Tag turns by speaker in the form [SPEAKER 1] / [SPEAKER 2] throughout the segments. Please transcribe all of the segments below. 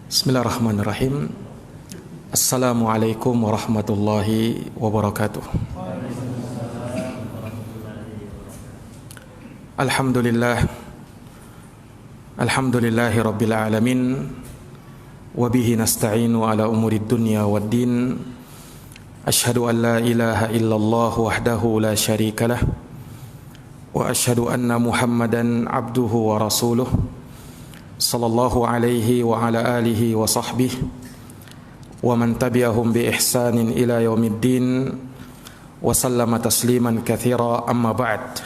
[SPEAKER 1] Bismillahirrahmanirrahim. Assalamualaikum warahmatullahi wabarakatuh. Alhamdulillah. Alhamdulillahi rabbil alamin. Wabihi nasta'inu ala umurid dunya waddin. Ashhadu an la ilaha illallah wahdahu la syarika lah. Wa ashhadu anna Muhammadan abduhu wa rasuluh. Sallallahu alaihi wa ala alihi wa sahbihi wa man tabi'ahum bi ihsanin ila yaumiddin wa sallama tasliman katsira, amma ba'd.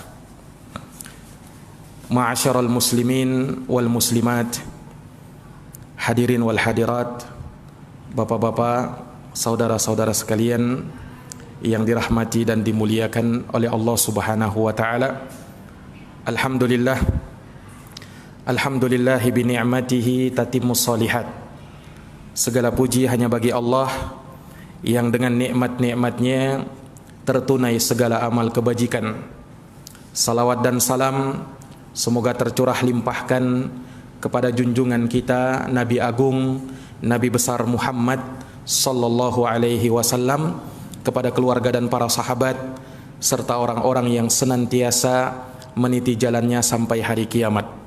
[SPEAKER 1] Ma'asyiral muslimin wal muslimat, hadirin wal hadirat, bapak-bapak, saudara-saudara sekalian yang dirahmati dan dimuliakan oleh Allah Subhanahu wa taala. Alhamdulillahi bi ni'matihi tatimmus shalihat. Segala puji hanya bagi Allah yang dengan nikmat-nikmatnya tertunai segala amal kebajikan. Salawat dan salam semoga tercurah limpahkan kepada junjungan kita Nabi Agung, Nabi besar Muhammad sallallahu alaihi wasallam, kepada keluarga dan para sahabat serta orang-orang yang senantiasa meniti jalannya sampai hari kiamat.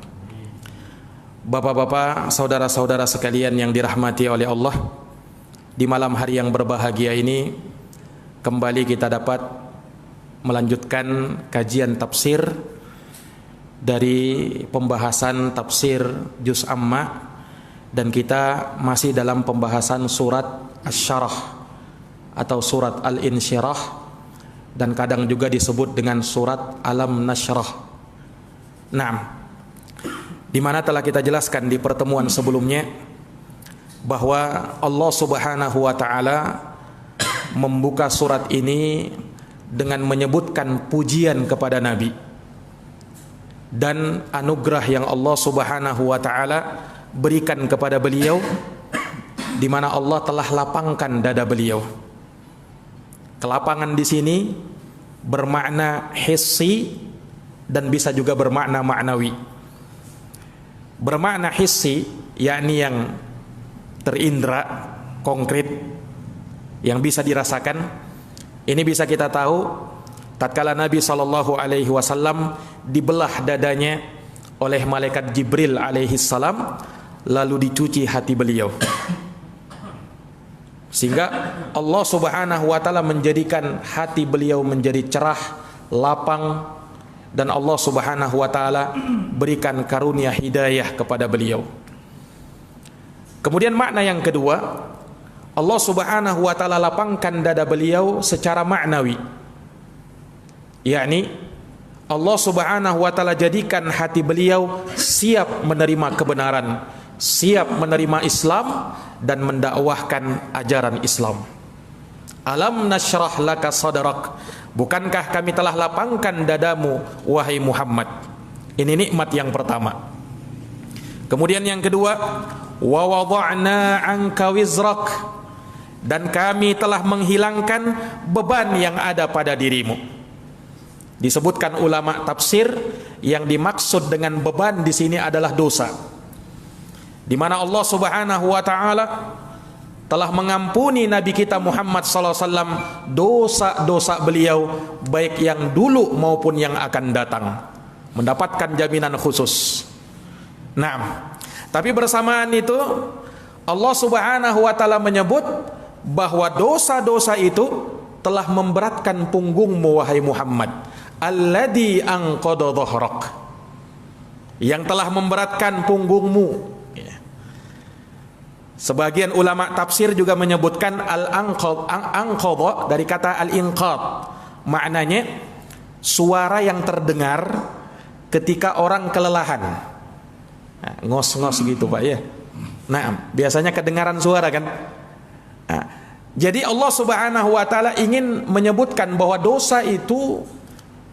[SPEAKER 1] Bapak-bapak, saudara-saudara sekalian yang dirahmati oleh Allah, di malam hari yang berbahagia ini kembali kita dapat melanjutkan kajian tafsir dari pembahasan tafsir Juz Amma, dan kita masih dalam pembahasan surat Asy-Syarah atau surat Al-Insyirah, dan kadang juga disebut dengan surat Alam Nasyrah. Di mana telah kita jelaskan di pertemuan sebelumnya bahwa Allah Subhanahu wa taala membuka surat ini dengan menyebutkan pujian kepada Nabi dan anugerah yang Allah Subhanahu wa taala berikan kepada beliau, di mana Allah telah lapangkan dada beliau. Kelapangan di sini bermakna hissi dan bisa juga bermakna maknawi. Bermakna hissi, yakni yang terindra, konkret, yang bisa dirasakan. Ini bisa kita tahu tatkala Nabi sallallahu alaihi wasallam dibelah dadanya oleh malaikat Jibril alaihi salam, lalu dicuci hati beliau, sehingga Allah Subhanahu wa taala menjadikan hati beliau menjadi cerah, lapang, dan Allah Subhanahu wa taala berikan karunia hidayah kepada beliau. Kemudian makna yang kedua, Allah Subhanahu wa taala lapangkan dada beliau secara maknawi, yakni Allah Subhanahu wa taala jadikan hati beliau siap menerima kebenaran, siap menerima Islam dan mendakwahkan ajaran Islam. Alam nasyrah laka sadrak, bukankah kami telah lapangkan dadamu wahai Muhammad. Ini nikmat yang pertama. Kemudian yang kedua, wa wada'na anka wizrak, dan kami telah menghilangkan beban yang ada pada dirimu. Disebutkan ulama tafsir yang dimaksud dengan beban di sini adalah dosa, di mana Allah Subhanahu wa taala telah mengampuni Nabi kita Muhammad SAW dosa-dosa beliau, baik yang dulu maupun yang akan datang, mendapatkan jaminan khusus. Tapi bersamaan itu Allah Subhanahu wa taala menyebut bahwa dosa-dosa itu telah memberatkan punggungmu wahai Muhammad, alladzi anqadha dhahrak, yang telah memberatkan punggungmu. Sebagian ulama tafsir juga menyebutkan al-anqadha dari kata al-inqad, maknanya suara yang terdengar ketika orang kelelahan. Ngos-ngos gitu Pak ya. Biasanya kedengaran suara kan. Jadi Allah Subhanahu wa taala ingin menyebutkan bahwa dosa itu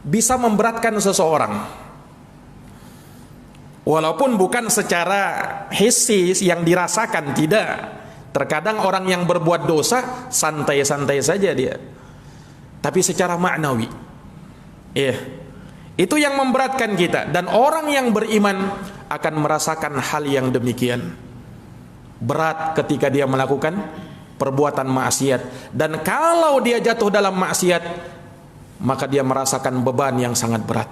[SPEAKER 1] bisa memberatkan seseorang, walaupun bukan secara hissi yang dirasakan, tidak. Terkadang orang yang berbuat dosa santai-santai saja dia, tapi secara maknawi, itu yang memberatkan kita. Dan orang yang beriman akan merasakan hal yang demikian, berat ketika dia melakukan perbuatan maksiat. Dan kalau dia jatuh dalam maksiat, maka dia merasakan beban yang sangat berat.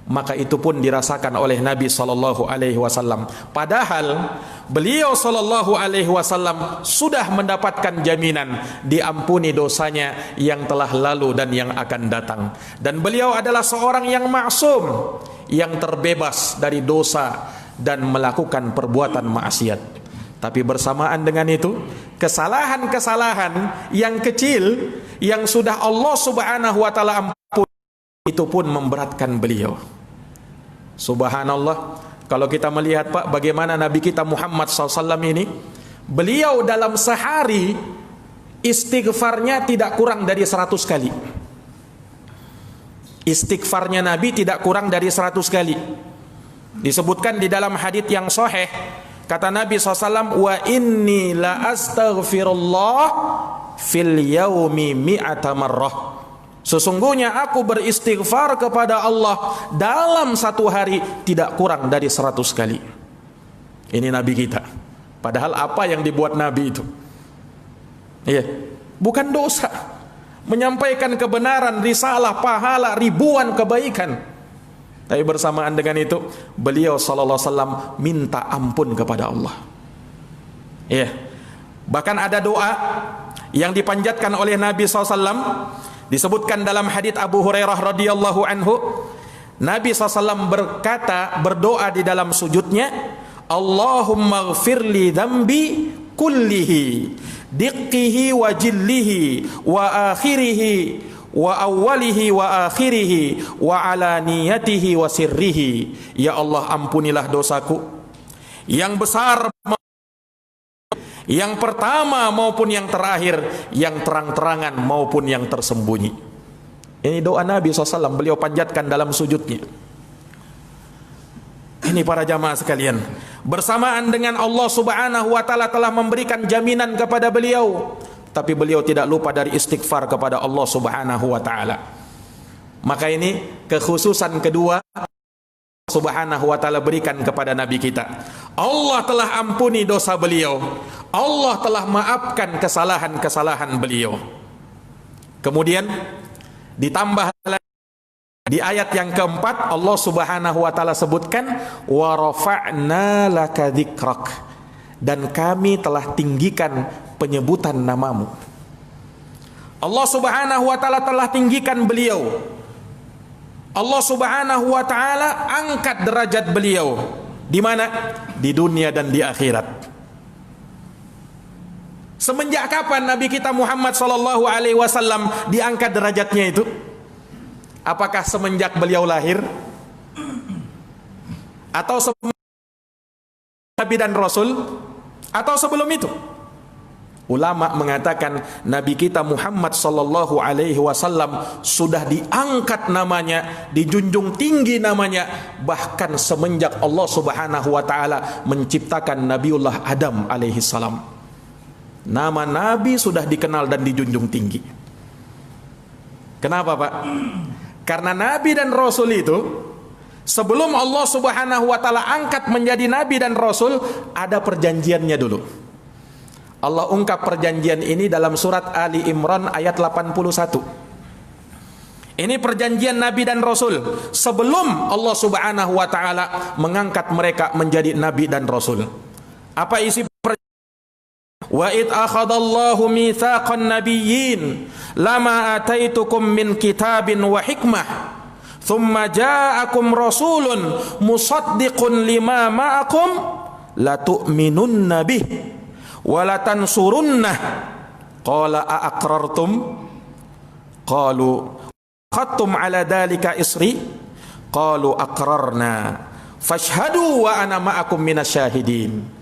[SPEAKER 1] Maka itu pun dirasakan oleh Nabi SAW. Padahal beliau SAW sudah mendapatkan jaminan diampuni dosanya yang telah lalu dan yang akan datang. Dan beliau adalah seorang yang maksum, yang terbebas dari dosa dan melakukan perbuatan maksiat. Tapi bersamaan dengan itu, kesalahan-kesalahan yang kecil yang sudah Allah Subhanahu wa taala ampuni, itu pun memberatkan beliau. Subhanallah, kalau kita melihat Pak, bagaimana Nabi kita Muhammad SAW ini, beliau dalam sehari istighfarnya tidak kurang dari 100 kali. Istighfarnya Nabi tidak kurang dari 100 kali. Disebutkan di dalam hadits yang sahih, kata Nabi SAW, wa inni la astaghfirullah fil yaumi mi'ata marrah. Sesungguhnya aku beristighfar kepada Allah dalam satu hari tidak kurang dari 100 kali. Ini Nabi kita. Padahal apa yang dibuat Nabi itu? Iya, bukan dosa. Menyampaikan kebenaran, risalah, pahala, ribuan kebaikan. Tapi bersamaan dengan itu, beliau SAW minta ampun kepada Allah. Iya. Bahkan ada doa yang dipanjatkan oleh Nabi SAW. Disebutkan dalam hadits Abu Hurairah radhiyallahu anhu, Nabi SAW berdoa di dalam sujudnya, Allahumma ghfirli dzambi kullihi, diqqihi wa jillihi, wa akhirihi, wa awwalihi wa akhirihi, wa alaniyatihi wa sirrihi. Ya Allah, ampunilah dosaku yang besar, yang pertama maupun yang terakhir, yang terang-terangan maupun yang tersembunyi. Ini doa Nabi SAW, beliau panjatkan dalam sujudnya. Ini para jamaah sekalian, bersamaan dengan Allah Subhanahu wa taala telah memberikan jaminan kepada beliau, tapi beliau tidak lupa dari istighfar kepada Allah Subhanahu wa taala. Maka ini kekhususan kedua Subhanahu wa taala berikan kepada Nabi kita. Allah telah ampuni dosa beliau, Allah telah maafkan kesalahan-kesalahan beliau. Kemudian ditambah di ayat yang keempat, Allah Subhanahu wa taala sebutkan wa rafa'na laka dzikrak, dan kami telah tinggikan penyebutan namamu. Allah Subhanahu wa taala telah tinggikan beliau. Allah Subhanahu wa taala angkat derajat beliau. Di mana? Di dunia dan di akhirat. Semenjak kapan Nabi kita Muhammad SAW diangkat derajatnya itu? Apakah semenjak beliau lahir? Atau semenjak Nabi dan Rasul? Atau sebelum itu? Ulama mengatakan Nabi kita Muhammad SAW sudah diangkat namanya, dijunjung tinggi namanya, bahkan semenjak Allah Subhanahu wa taala menciptakan Nabiullah Adam alaihi salam. Nama Nabi sudah dikenal dan dijunjung tinggi. Kenapa Pak? Karena Nabi dan Rasul itu sebelum Allah Subhanahu wa taala angkat menjadi Nabi dan Rasul, ada perjanjiannya dulu. Allah ungkap perjanjian ini dalam surat Ali Imran ayat 81. Ini perjanjian Nabi dan Rasul sebelum Allah Subhanahu wa taala mengangkat mereka menjadi Nabi dan Rasul. Apa isi perjanjian? Wa id akhadallahu mitsaqan nabiyyin lama ataitukum min kitabin wa hikmah thumma ja'akum rasulun musaddiqun lima ma'akum la tu'minunna bih wala tansurunnah qala aqrartum qalu khattum ala dalika isri qalu aqrarna fashhadu wa ana ma'akum minasyahidin.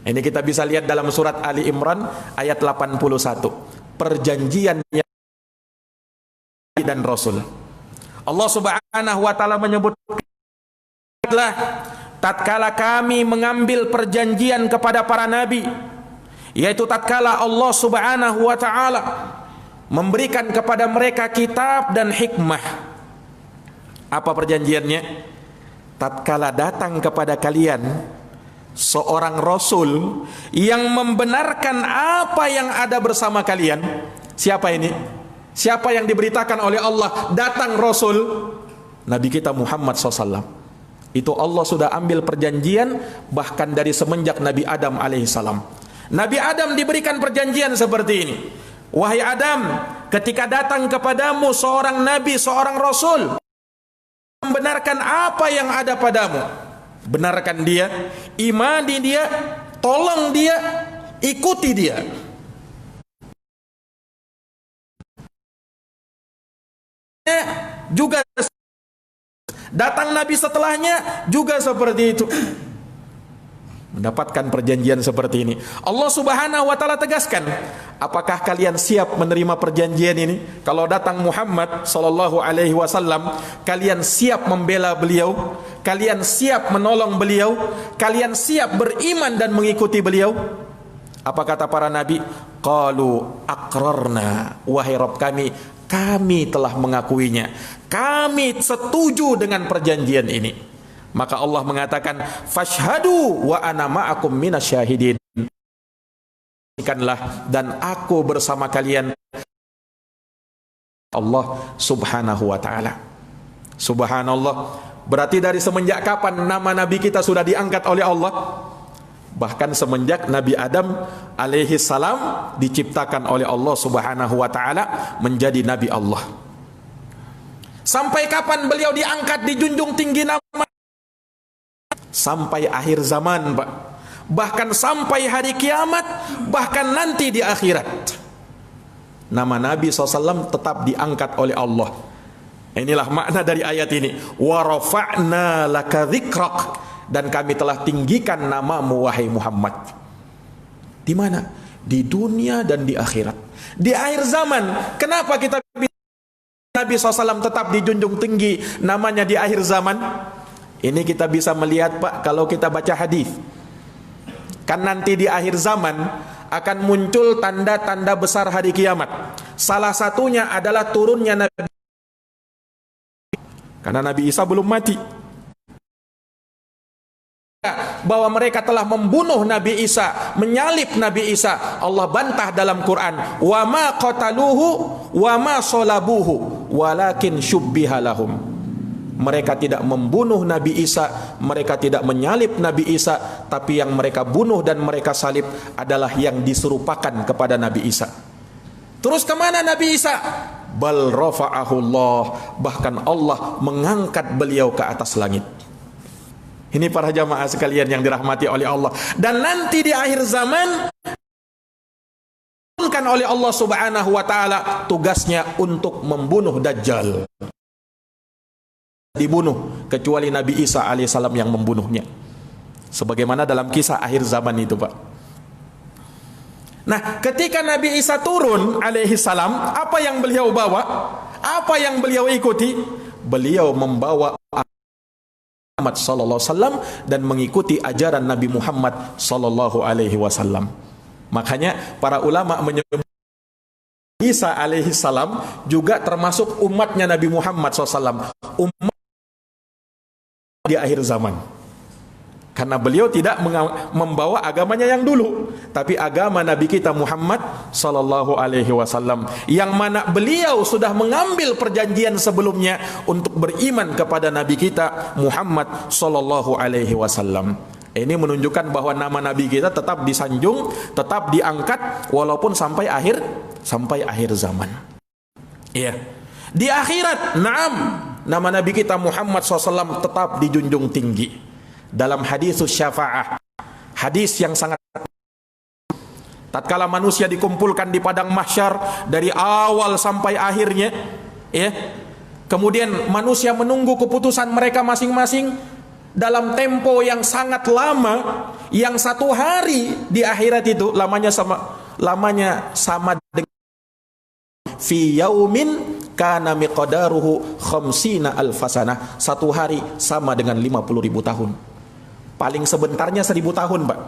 [SPEAKER 1] Ini kita bisa lihat dalam surat Ali Imran ayat 81, perjanjian dan Rasul. Allah Subhanahu wa taala menyebutlah tatkala kami mengambil perjanjian kepada para nabi, yaitu tatkala Allah Subhanahu wa taala memberikan kepada mereka kitab dan hikmah. Apa perjanjiannya? Tatkala datang kepada kalian seorang rasul yang membenarkan apa yang ada bersama kalian. Siapa ini? Siapa yang diberitakan oleh Allah datang rasul? Nabi kita Muhammad SAW. Itu Allah sudah ambil perjanjian bahkan dari semenjak Nabi Adam alaihissalam. Nabi Adam diberikan perjanjian seperti ini. Wahai Adam, ketika datang kepadamu seorang nabi, seorang rasul, membenarkan apa yang ada padamu, benarkan dia, imani dia, tolong dia, ikuti dia. Juga datang nabi setelahnya juga seperti itu, mendapatkan perjanjian seperti ini. Allah Subhanahu wa taala tegaskan, apakah kalian siap menerima perjanjian ini? Kalau datang Muhammad sallallahu alaihi wasallam, kalian siap membela beliau, kalian siap menolong beliau, kalian siap beriman dan mengikuti beliau? Apa kata para nabi? Qalu aqrarna, wahai Rabb kami telah mengakuinya, kami setuju dengan perjanjian ini. Maka Allah mengatakan, fashhadu wa ana ma'akum minasyahidin, dan aku bersama kalian. Allah Subhanahu wa taala. Subhanallah. Berarti dari semenjak kapan nama nabi kita sudah diangkat oleh Allah? Bahkan semenjak Nabi Adam alaihi salam diciptakan oleh Allah Subhanahu wa taala menjadi nabi Allah. Sampai kapan beliau diangkat, dijunjung tinggi nama? Sampai akhir zaman, Pak. Bahkan sampai hari kiamat, bahkan nanti di akhirat. Nama Nabi SAW tetap diangkat oleh Allah. Inilah makna dari ayat ini. Wa rafa'na laka dzikrak, dan kami telah tinggikan namamu wahai Muhammad. Di mana? Di dunia dan di akhirat. Di akhir zaman, kenapa kita Nabi SAW tetap dijunjung tinggi namanya di akhir zaman? Ini kita bisa melihat, Pak, kalau kita baca hadis. Kan nanti di akhir zaman akan muncul tanda-tanda besar hari kiamat. Salah satunya adalah turunnya Nabi, karena Nabi Isa belum mati. Bahwa mereka telah membunuh Nabi Isa, menyalib Nabi Isa. Allah bantah dalam Quran, wa ma qataluhu wa ma salabuhu walakin syubbiha lahum. Mereka tidak membunuh Nabi Isa, mereka tidak menyalib Nabi Isa, tapi yang mereka bunuh dan mereka salib adalah yang diserupakan kepada Nabi Isa. Terus kemana Nabi Isa? Bal rafa'ahullah, bahkan Allah mengangkat beliau ke atas langit. Ini para jamaah sekalian yang dirahmati oleh Allah. Dan nanti di akhir zaman diturunkan oleh Allah Subhanahu wa taala tugasnya untuk membunuh Dajjal. Dibunuh kecuali Nabi Isa alaihissalam yang membunuhnya. Sebagaimana dalam kisah akhir zaman itu, Pak. Nah, ketika Nabi Isa turun alaihissalam, apa yang beliau bawa? Apa yang beliau ikuti? Beliau membawa Muhammad sallallahu alaihi wasallam dan mengikuti ajaran Nabi Muhammad sallallahu alaihi wasallam. Makanya para ulama menyebut Isa alaihi salam juga termasuk umatnya Nabi Muhammad SAW, umat di akhir zaman. Karena beliau tidak membawa agamanya yang dulu, tapi agama Nabi kita Muhammad sallallahu alaihi wasallam, yang mana beliau sudah mengambil perjanjian sebelumnya untuk beriman kepada Nabi kita Muhammad sallallahu alaihi wasallam. Ini menunjukkan bahwa nama Nabi kita tetap disanjung, tetap diangkat walaupun sampai akhir zaman. Iya. Di akhirat, naam, nama Nabi kita Muhammad SAW tetap dijunjung tinggi. Dalam hadis syafa'ah, hadis yang sangat, tatkala manusia dikumpulkan di padang mahsyar dari awal sampai akhirnya, ya, kemudian manusia menunggu keputusan mereka masing-masing dalam tempo yang sangat lama, yang satu hari di akhirat itu lamanya sama dengan fi yaumin kana miqdaruhu khamsina alfasana. Satu hari sama dengan 50.000 tahun. Paling sebentarnya 1.000 tahun, Pak.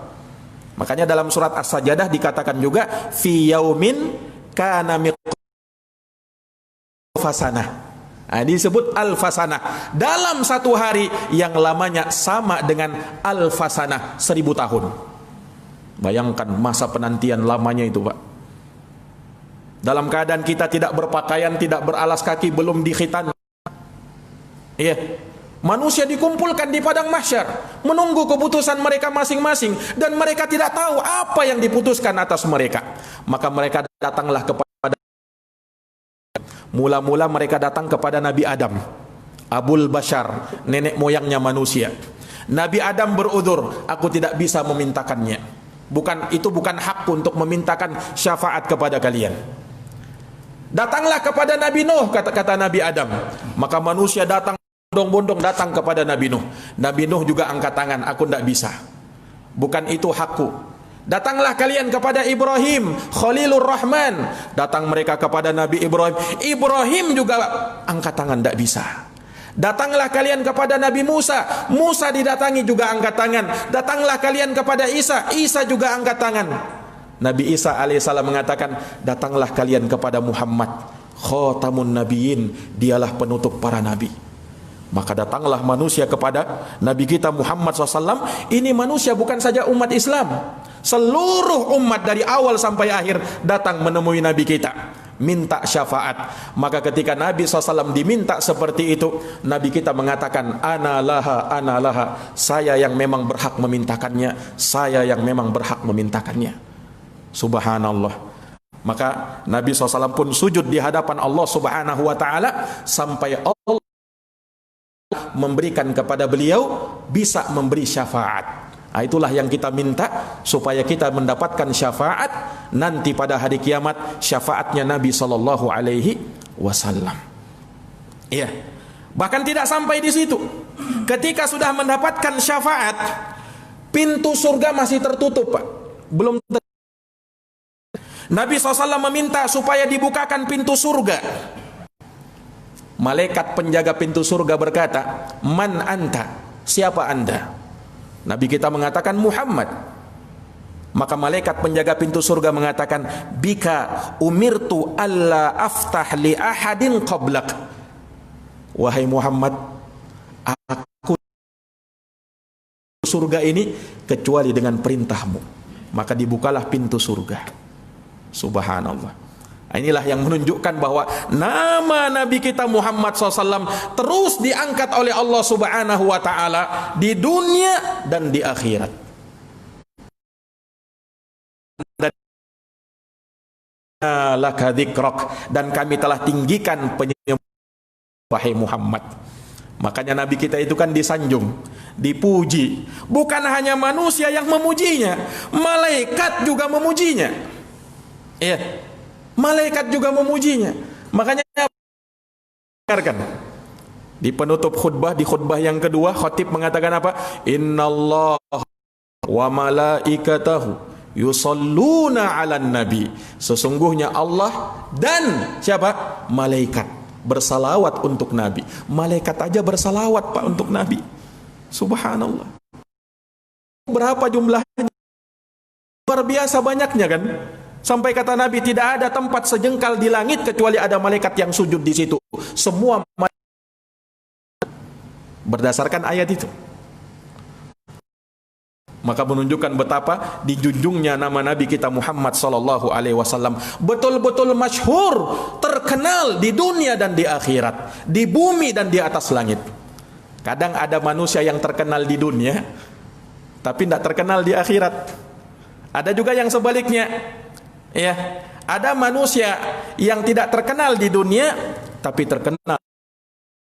[SPEAKER 1] Makanya dalam surat As-Sajdah dikatakan juga fi yaumin kana miqdaruhu fasana. Disebut alfasanah. Dalam satu hari yang lamanya sama dengan alfasanah, 1000 tahun. Bayangkan masa penantian lamanya itu, Pak. Dalam keadaan kita tidak berpakaian, tidak beralas kaki, belum dikhitan. Iya. Manusia dikumpulkan di padang mahsyar, menunggu keputusan mereka masing-masing, dan mereka tidak tahu apa yang diputuskan atas mereka. Maka mereka datanglah kepada, mula-mula mereka datang kepada Nabi Adam, Abul Bashar, nenek moyangnya manusia. Nabi Adam berudzur, aku tidak bisa memintakannya. Itu bukan hakku untuk memintakan syafaat kepada kalian. Datanglah kepada Nabi Nuh, kata Nabi Adam. Maka manusia datang bondong-bondong datang kepada Nabi Nuh. Nabi Nuh juga angkat tangan, aku tidak bisa. Bukan itu hakku. Datanglah kalian kepada Ibrahim, Khalilur Rahman. Datang mereka kepada Nabi Ibrahim. Ibrahim juga angkat tangan, tidak bisa. Datanglah kalian kepada Nabi Musa. Musa didatangi juga angkat tangan. Datanglah kalian kepada Isa. Isa juga angkat tangan. Nabi Isa alaihissalam mengatakan, datanglah kalian kepada Muhammad, khatamun nabiyyin, dialah penutup para nabi. Maka datanglah manusia kepada Nabi kita Muhammad SAW. Ini manusia bukan saja umat Islam, seluruh umat dari awal sampai akhir datang menemui Nabi kita, minta syafaat. Maka ketika Nabi SAW diminta seperti itu, Nabi kita mengatakan, ana laha, saya yang memang berhak memintakannya, saya yang memang berhak memintakannya. Subhanallah. Maka Nabi SAW pun sujud di hadapan Allah Subhanahu wa ta'ala sampai Allah memberikan kepada beliau bisa memberi syafaat. Itulah yang kita minta, supaya kita mendapatkan syafaat nanti pada hari kiamat, syafaatnya Nabi sallallahu alaihi wasallam. Iya. Bahkan tidak sampai di situ. Ketika sudah mendapatkan syafaat, pintu surga masih tertutup, Pak. Belum Nabi SAW meminta supaya dibukakan pintu surga. Malaikat penjaga pintu surga berkata, man anta, siapa anda? Nabi kita mengatakan Muhammad. Maka malaikat penjaga pintu surga mengatakan, bika umirtu alla aftah li ahadin qablak. Wahai Muhammad, aku surga ini kecuali dengan perintahmu. Maka dibukalah pintu surga. Subhanallah. Inilah yang menunjukkan bahwa nama Nabi kita Muhammad SAW terus diangkat oleh Allah Subhanahu wa ta'ala di dunia dan di akhirat. Dan kami telah tinggikan penyembah wahai Muhammad. Makanya Nabi kita itu kan disanjung, dipuji. Bukan hanya manusia yang memujinya, malaikat juga memujinya. Iya. Malaikat juga memujinya. Makanya di penutup khutbah, di khutbah yang kedua, khatib mengatakan apa? Innallaha wa malaikatahu yusalluna 'alan nabi. Sesungguhnya Allah dan siapa? Malaikat bersalawat untuk Nabi. Malaikat aja bersalawat, Pak, untuk Nabi. Subhanallah. Berapa jumlahnya? Luar biasa banyaknya kan? Sampai kata Nabi, tidak ada tempat sejengkal di langit kecuali ada malaikat yang sujud di situ. Semua berdasarkan ayat itu. Maka menunjukkan betapa dijunjungnya nama Nabi kita Muhammad sallallahu alaihi wasallam, betul-betul masyhur, terkenal di dunia dan di akhirat, di bumi dan di atas langit. Kadang ada manusia yang terkenal di dunia tapi tidak terkenal di akhirat. Ada juga yang sebaliknya. Ya, ada manusia yang tidak terkenal di dunia tapi terkenal.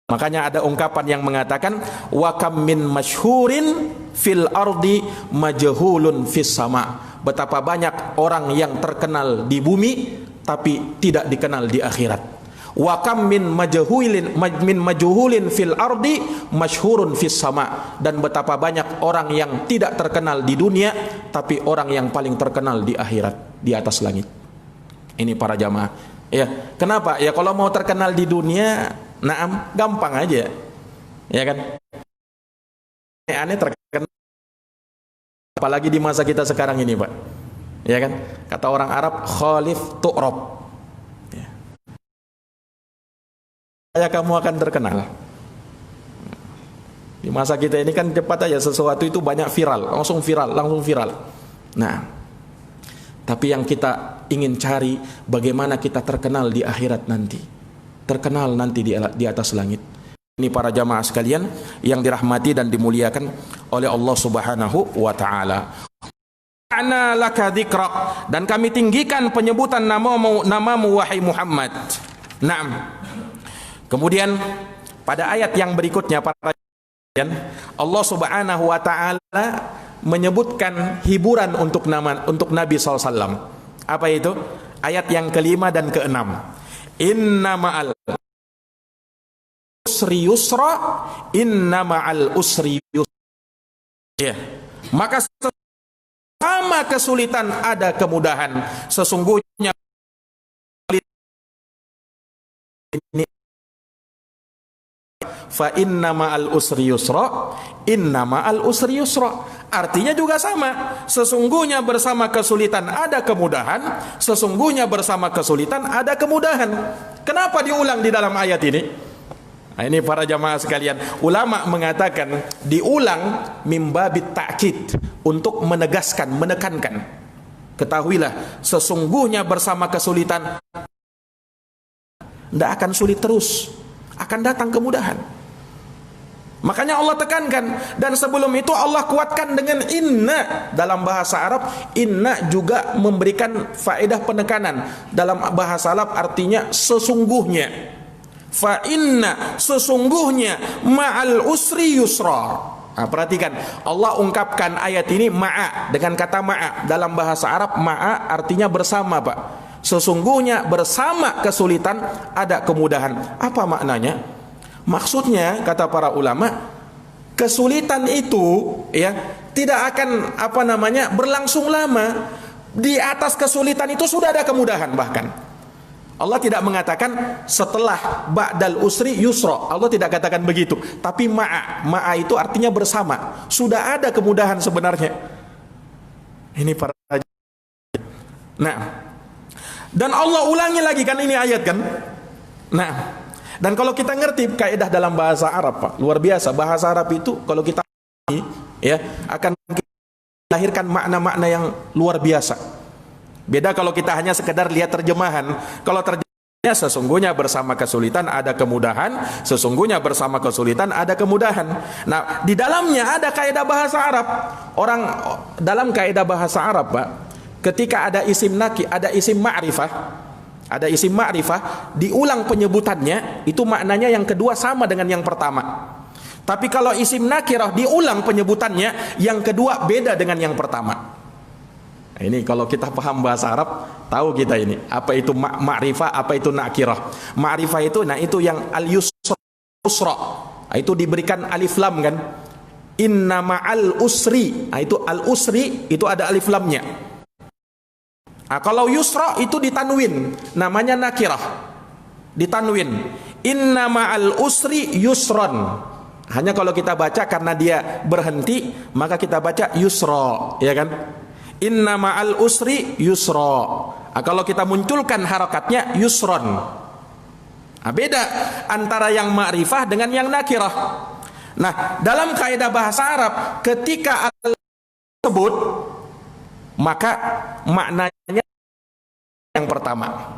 [SPEAKER 1] Makanya ada ungkapan yang mengatakan, wa kam min masyhurin fil ardi majhulun fis sama. Betapa banyak orang yang terkenal di bumi tapi tidak dikenal di akhirat. Wa kam min majhulin fil ardi masyhurun fis sama. Dan betapa banyak orang yang tidak terkenal di dunia tapi orang yang paling terkenal di akhirat, di atas langit. Ini para jamaah. Ya, kenapa? Ya kalau mau terkenal di dunia, naam, gampang aja. Ya kan? Aneh terkenal. Apalagi di masa kita sekarang ini, Pak. Ya kan? Kata orang Arab, khalif tu'rab. kamu akan terkenal. Di masa kita ini kan cepat aja sesuatu itu banyak viral, langsung viral, langsung viral. Nah, tapi yang kita ingin cari bagaimana kita terkenal di akhirat nanti, terkenal nanti di atas langit. Ini para jamaah sekalian yang dirahmati dan dimuliakan oleh Allah Subhanahu wa taala. Ana laka dzikrak, dan kami tinggikan penyebutan namamu wahai Muhammad. Naam. Kemudian pada ayat yang berikutnya para Allah Subhanahu wa taala menyebutkan hiburan untuk Nabi SAW. Apa itu? Ayat yang kelima dan keenam. Inna ma'al usri yusra, inna ma'al usri yusra. Ya. Maka sama kesulitan ada kemudahan. Sesungguhnya ini fa inna ma'al usri yusra, inna ma'al usri yusra. Artinya juga sama. Sesungguhnya bersama kesulitan ada kemudahan, sesungguhnya bersama kesulitan ada kemudahan. Kenapa diulang di dalam ayat ini? Nah, ini para jamaah sekalian, ulama mengatakan diulang mimbabit ta'kid, untuk menegaskan, menekankan. Ketahuilah, sesungguhnya bersama kesulitan tidak akan sulit terus, akan datang kemudahan. Makanya Allah tekankan, dan sebelum itu Allah kuatkan dengan inna. Dalam bahasa Arab, inna juga memberikan faedah penekanan. Dalam bahasa Arab artinya sesungguhnya. Fa inna, sesungguhnya, ma'al usri yusra. Nah, perhatikan, Allah ungkapkan ayat ini ma'a, dengan kata ma'a. Dalam bahasa Arab, ma'a artinya bersama, Pak. Sesungguhnya bersama kesulitan ada kemudahan. Apa maknanya? Maksudnya, kata para ulama, kesulitan itu ya tidak akan berlangsung lama. Di atas kesulitan itu sudah ada kemudahan. Bahkan Allah tidak mengatakan setelah ba'dal usri yusra. Allah tidak katakan begitu. Tapi ma'a itu artinya bersama. Sudah ada kemudahan sebenarnya. Ini para. Nah, dan Allah ulangi lagi, kan ini ayat kan. Nah, dan kalau kita ngerti kaidah dalam bahasa Arab, Pak, luar biasa. Bahasa Arab itu kalau kita ya akan melahirkan makna-makna yang luar biasa. Beda kalau kita hanya sekedar lihat terjemahan. Kalau terjemahannya sesungguhnya bersama kesulitan ada kemudahan, sesungguhnya bersama kesulitan ada kemudahan. Nah, di dalamnya ada kaidah bahasa Arab. Orang dalam kaidah bahasa Arab, Pak, ketika ada isim ada isim ma'rifah, diulang penyebutannya, itu maknanya yang kedua sama dengan yang pertama. Tapi kalau isim nakirah diulang penyebutannya, yang kedua beda dengan yang pertama. Nah, ini kalau kita paham bahasa Arab, tahu kita ini apa itu ma'rifah, apa itu nakirah. Ma'rifah itu, nah itu yang al-yusra, nah, itu diberikan alif lam kan. Inna ma'al usri, nah itu al-usri itu ada alif lamnya. Nah, kalau yusra itu ditanwin, namanya nakirah, ditanwin. Inna ma'al usri yusron. Hanya kalau kita baca karena dia berhenti, maka kita baca yusra, ya kan? Inna ma'al usri yusra. Nah, kalau kita munculkan harakatnya yusron. Nah, beda antara yang ma'rifah dengan yang nakirah. Nah, dalam kaidah bahasa Arab, ketika tersebut, maka maknanya yang pertama.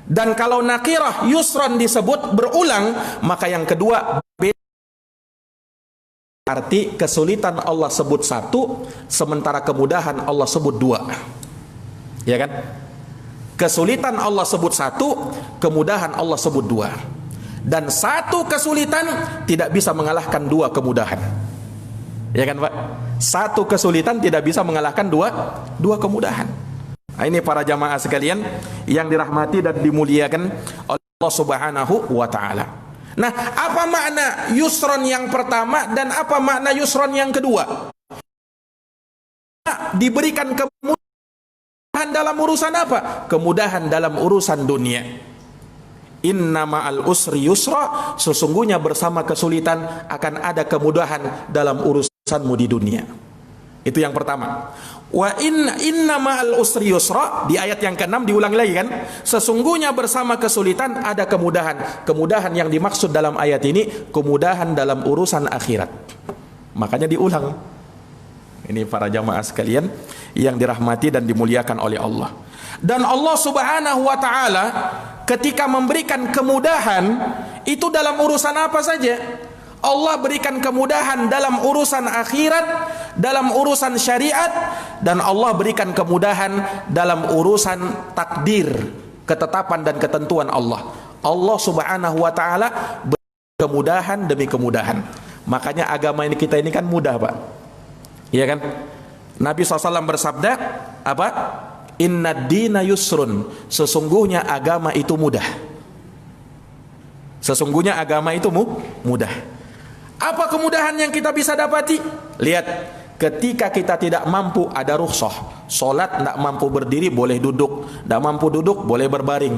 [SPEAKER 1] Dan kalau nakirah yusron disebut berulang, maka yang kedua beda. Arti kesulitan Allah sebut satu, sementara kemudahan Allah sebut dua. Ya kan? Kesulitan Allah sebut satu, kemudahan Allah sebut dua. Dan satu kesulitan tidak bisa mengalahkan dua kemudahan. Ya kan, Pak? Satu kesulitan tidak bisa mengalahkan dua kemudahan. Nah, ini para jamaah sekalian yang dirahmati dan dimuliakan oleh Allah Subhanahu wa taala. Nah, apa makna yusron yang pertama dan apa makna yusron yang kedua? Diberikan kemudahan dalam urusan apa? Kemudahan dalam urusan dunia. Inna ma'al usri yusra, sesungguhnya bersama kesulitan akan ada kemudahan dalam urusanmu di dunia. Itu yang pertama. Wa inna ma'al usri yusra, di ayat yang ke-6 diulang lagi kan, sesungguhnya bersama kesulitan ada kemudahan. Kemudahan yang dimaksud dalam ayat ini kemudahan dalam urusan akhirat. Makanya diulang. Ini para jamaah sekalian yang dirahmati dan dimuliakan oleh Allah. Dan Allah Subhanahu wa taala ketika memberikan kemudahan itu dalam urusan apa saja. Allah berikan kemudahan dalam urusan akhirat, dalam urusan syariat, dan Allah berikan kemudahan dalam urusan takdir, ketetapan dan ketentuan Allah. Allah Subhanahu wa taala berikan kemudahan demi kemudahan. Makanya agama ini kita ini kan mudah, Pak. Iya kan? Nabi SAW bersabda apa? Inna dina yusrun, sesungguhnya agama itu mudah. Sesungguhnya agama itu mudah. Apa kemudahan yang kita bisa dapati? Lihat, ketika kita tidak mampu ada rukhsah. Salat tidak mampu berdiri boleh duduk, tidak mampu duduk boleh berbaring.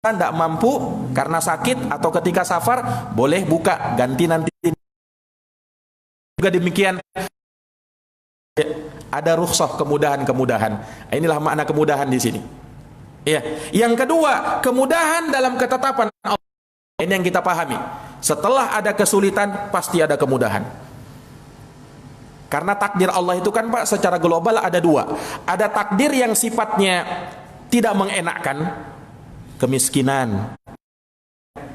[SPEAKER 1] Tidak mampu karena sakit atau ketika safar boleh buka, ganti nanti. Juga demikian ada rukhsah, kemudahan-kemudahan. Inilah makna kemudahan di sini. Iya. Yang kedua, kemudahan dalam ketetapan Allah. Ini yang kita pahami. Setelah ada kesulitan, pasti ada kemudahan. Karena takdir Allah itu kan Pak, secara global ada dua. Ada takdir yang sifatnya tidak mengenakkan, kemiskinan,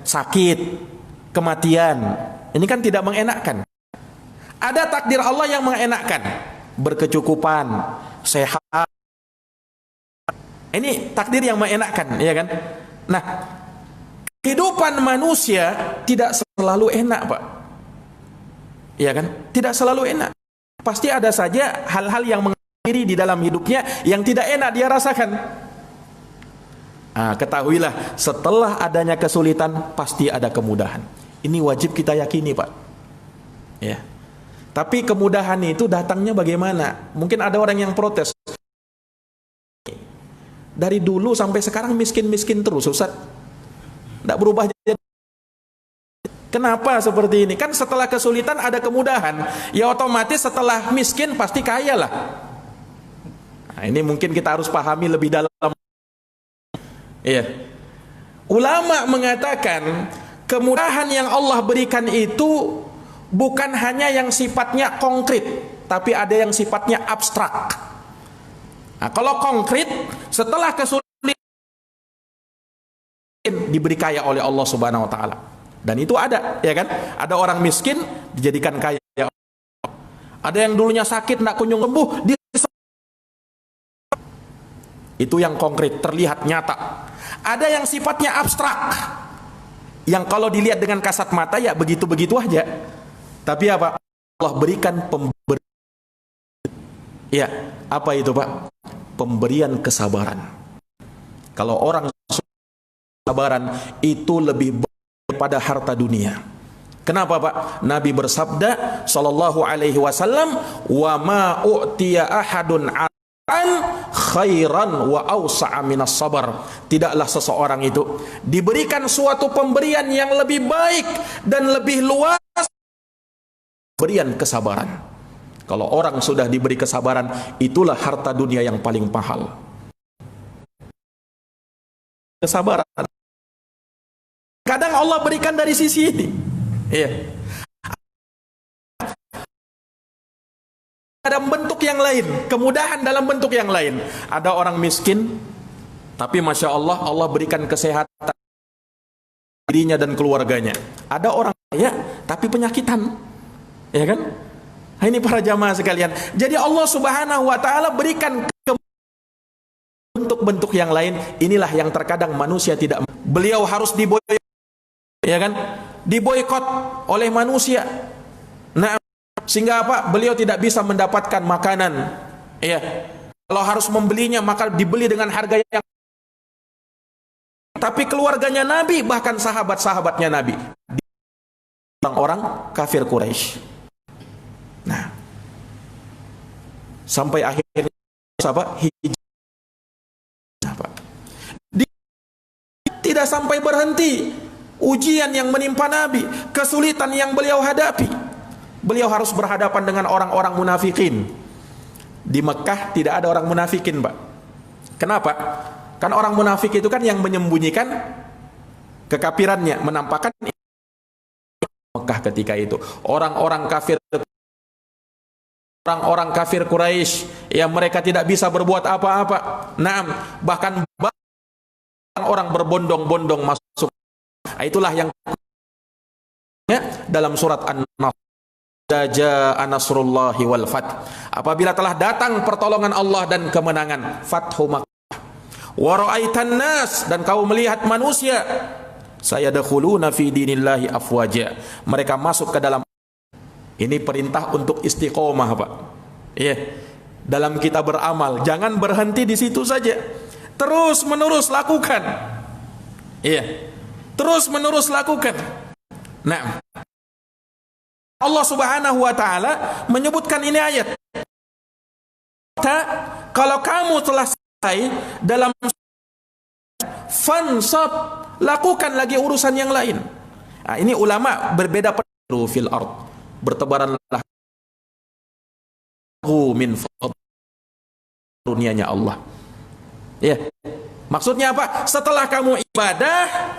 [SPEAKER 1] sakit, kematian. Ini kan tidak mengenakkan. Ada takdir Allah yang mengenakkan, berkecukupan, sehat. Ini takdir yang mengenakkan, ya kan? Nah, kehidupan manusia tidak selalu enak, Pak. Iya kan? Tidak selalu enak. Pasti ada saja hal-hal yang mengakhiri di dalam hidupnya yang tidak enak dia rasakan. Ketahuilah, setelah adanya kesulitan pasti ada kemudahan. Ini wajib kita yakini, Pak. Ya. Tapi kemudahan itu datangnya bagaimana? Mungkin ada orang yang protes. Dari dulu sampai sekarang miskin-miskin terus, Ustaz. Tidak berubah. Kenapa seperti ini? Kan setelah kesulitan ada kemudahan. Ya otomatis setelah miskin pasti kaya lah. Nah, ini mungkin kita harus pahami lebih dalam. Iya. Ulama mengatakan kemudahan yang Allah berikan itu bukan hanya yang sifatnya konkret, tapi ada yang sifatnya abstrak. Nah, kalau konkret, setelah kesulitan diberi kaya oleh Allah Subhanahu wa taala. Dan itu ada, ya kan? Ada orang miskin dijadikan kaya. Ada yang dulunya sakit tidak kunjung sembuh, itu yang konkret, terlihat nyata. Ada yang sifatnya abstrak, yang kalau dilihat dengan kasat mata ya begitu-begitu aja. Tapi apa? Allah berikan pemberian. Ya, apa itu, Pak? Pemberian kesabaran. Kalau orang kesabaran itu lebih baik daripada harta dunia. Kenapa, Pak? Nabi bersabda sallallahu alaihi wasallam, "Wa ma u'tiya ahadun an khairan wa awsa'a minas sabar." Tidaklah seseorang itu diberikan suatu pemberian yang lebih baik dan lebih luas, pemberian kesabaran. Kalau orang sudah diberi kesabaran, itulah harta dunia yang paling mahal. Kesabaran. Kadang Allah berikan dari sisi ini. Iya. Ada bentuk yang lain, kemudahan dalam bentuk yang lain. Ada orang miskin, tapi Masya Allah, Allah berikan kesehatan dirinya dan keluarganya. Ada orang kaya, tapi penyakitan. Ya kan? Nah, ini para jamaah sekalian. Jadi Allah Subhanahu wa taala berikan bentuk-bentuk yang lain. Inilah yang terkadang manusia tidak. Beliau harus diboykot, ya kan? Diboykot oleh manusia. Nah, sehingga apa? Beliau tidak bisa mendapatkan makanan. Ya. Kalau harus membelinya maka dibeli dengan harga yang, tapi keluarganya Nabi, bahkan sahabat-sahabatnya Nabi, orang-orang kafir Quraisy. Nah, sampai akhirnya apa? Tidak sampai berhenti ujian yang menimpa Nabi, kesulitan yang beliau hadapi. Beliau harus berhadapan dengan orang-orang munafikin. Di Mekah tidak ada orang munafikin, Pak. Kenapa? Kan orang munafik itu kan yang menyembunyikan kekafirannya, menampakkan Mekah ketika itu. Orang-orang kafir Quraisy, ya mereka tidak bisa berbuat apa-apa. Naam, bahkan orang berbondong-bondong masuk. Itulah yang dalam surat An-Nasr, jaa nasrullahi wal fath. Apabila telah datang pertolongan Allah dan kemenangan, fathu Makkah. Wa ra'aitan nas, dan kau melihat manusia sayadkhuluna fi dinillahi afwaja. Mereka masuk ke dalam. Ini perintah untuk istiqomah, Pak. Iya. Dalam kita beramal, jangan berhenti di situ saja. Terus menerus lakukan. Iya. Terus menerus lakukan. Nah, Allah Subhanahu wa taala menyebutkan ini ayat. Kalau kamu telah selesai dalam fansab, lakukan lagi urusan yang lain. Nah, ini ulama berbeda pendapat fil ard. Bertebaranlah min karunia-Nya Allah. Ya. Maksudnya apa? Setelah kamu ibadah,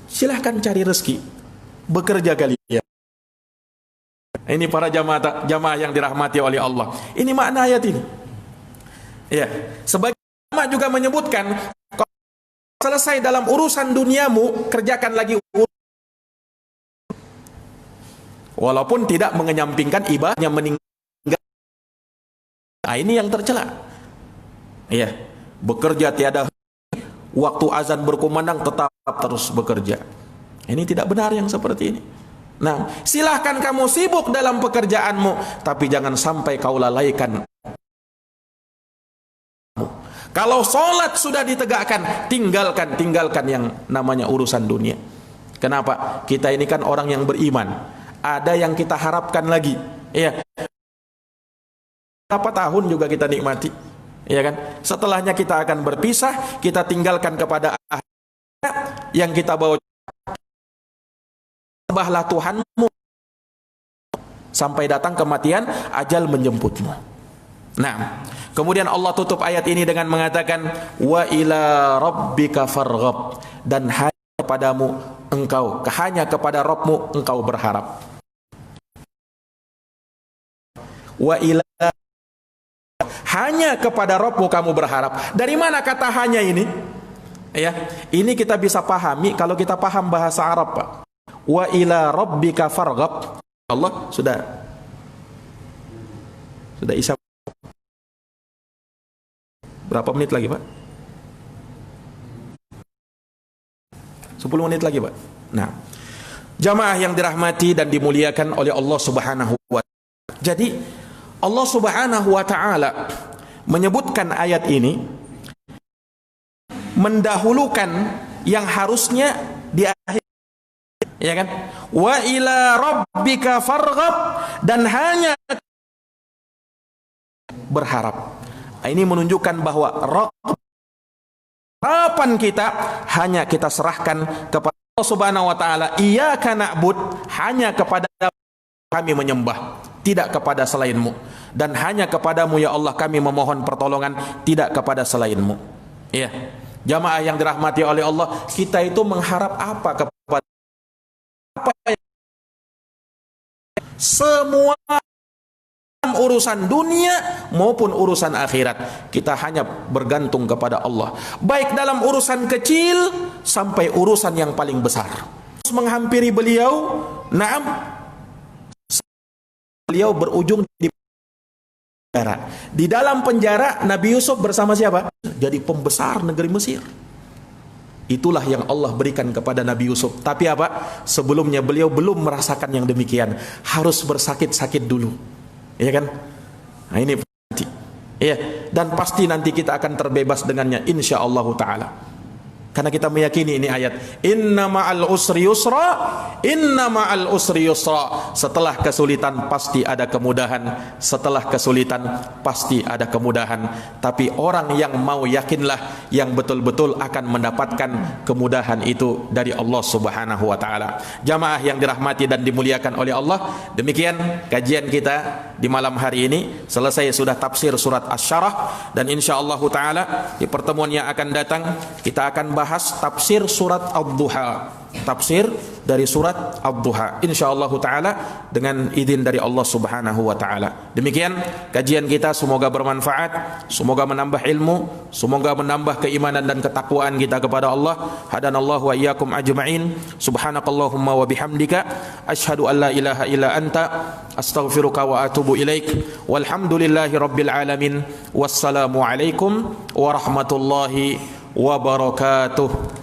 [SPEAKER 1] silahkan cari rezeki. Bekerja kalian. Ini para jamaah yang dirahmati oleh Allah. Ini makna ayat ini. Ya, sebagian ulama juga menyebutkan, kalau selesai dalam urusan duniamu, kerjakan lagi walaupun tidak mengenyampingkan ibadahnya meninggal. Nah, ini yang tercela. Ya, bekerja tiada waktu azan berkumandang tetap terus bekerja. Ini tidak benar yang seperti ini. Nah, silahkan kamu sibuk dalam pekerjaanmu, tapi jangan sampai kau lalaikan. Kalau sholat sudah ditegakkan, tinggalkan yang namanya urusan dunia. Kenapa? Kita ini kan orang yang beriman. Ada yang kita harapkan lagi. Iya. Berapa tahun juga kita nikmati. Iya kan? Setelahnya kita akan berpisah, kita tinggalkan kepada yang kita bawa. Sembahlah Tuhanmu sampai datang kematian, ajal menjemputmu. Nah, kemudian Allah tutup ayat ini dengan mengatakan, wa ila rabbika farghab, dan hanya kepadamu engkau, hanya kepada Rabbmu engkau berharap. Wa ila, hanya kepada Rabbmu kamu berharap. Dari mana kata hanya ini? Ya, ini kita bisa pahami kalau kita paham bahasa Arab, Pak. Wa ila rabbika farghab. Allah sudah isya. Berapa menit lagi, Pak? 10 menit lagi, Pak. Nah, jamaah yang dirahmati dan dimuliakan oleh Allah Subhanahu wa ta'ala. Jadi Allah Subhanahu wa ta'ala menyebutkan ayat ini mendahulukan yang harusnya di akhir. Ya kan? Wa ila rabbika farghab, dan hanya berharap. Ini menunjukkan bahwa harapan kita hanya kita serahkan kepada Allah Subhanahu wa taala. Iyyaka na'bud, hanya kepada kami menyembah, tidak kepada selainmu. Dan hanya kepadamu ya Allah kami memohon pertolongan, tidak kepada selainmu. Iya. Jamaah yang dirahmati oleh Allah, kita itu mengharap apa kepada semua urusan dunia maupun urusan akhirat, kita hanya bergantung kepada Allah, baik dalam urusan kecil sampai urusan yang paling besar. Menghampiri beliau, naam, beliau berujung di penjara. Di dalam penjara Nabi Yusuf bersama siapa? Jadi pembesar negeri Mesir. Itulah yang Allah berikan kepada Nabi Yusuf. Tapi apa? Sebelumnya beliau belum merasakan yang demikian. Harus bersakit-sakit dulu. Iya kan? Nah ini pasti. Iya. Dan pasti nanti kita akan terbebas dengannya, insya Allah ta'ala. Karena kita meyakini ini ayat, inna ma'al usri yusra, inna ma'al usri yusra. Setelah kesulitan pasti ada kemudahan, setelah kesulitan pasti ada kemudahan. Tapi orang yang mau yakinlah yang betul-betul akan mendapatkan kemudahan itu dari Allah Subhanahu wa taala. Jamaah yang dirahmati dan dimuliakan oleh Allah, demikian kajian kita di malam hari ini. Selesai sudah tafsir surat Asy-Syarah, dan insyaallah taala di pertemuan yang akan datang kita akan bahas tafsir surat Ad-Duha, tafsir dari surat Ad-Duha insyaallah taala dengan izin dari Allah Subhanahu wa taala. Demikian kajian kita, semoga bermanfaat, semoga menambah ilmu, semoga menambah keimanan dan ketakwaan kita kepada Allah. Hadanallahu wa iyyakum ajma'in. Subhanakallahumma wa bihamdika asyhadu an la ilaha illa anta astaghfiruka wa atubu ilaik. Walhamdulillahi rabbil alamin. Wassalamu alaikum warahmatullahi wabarakatuh.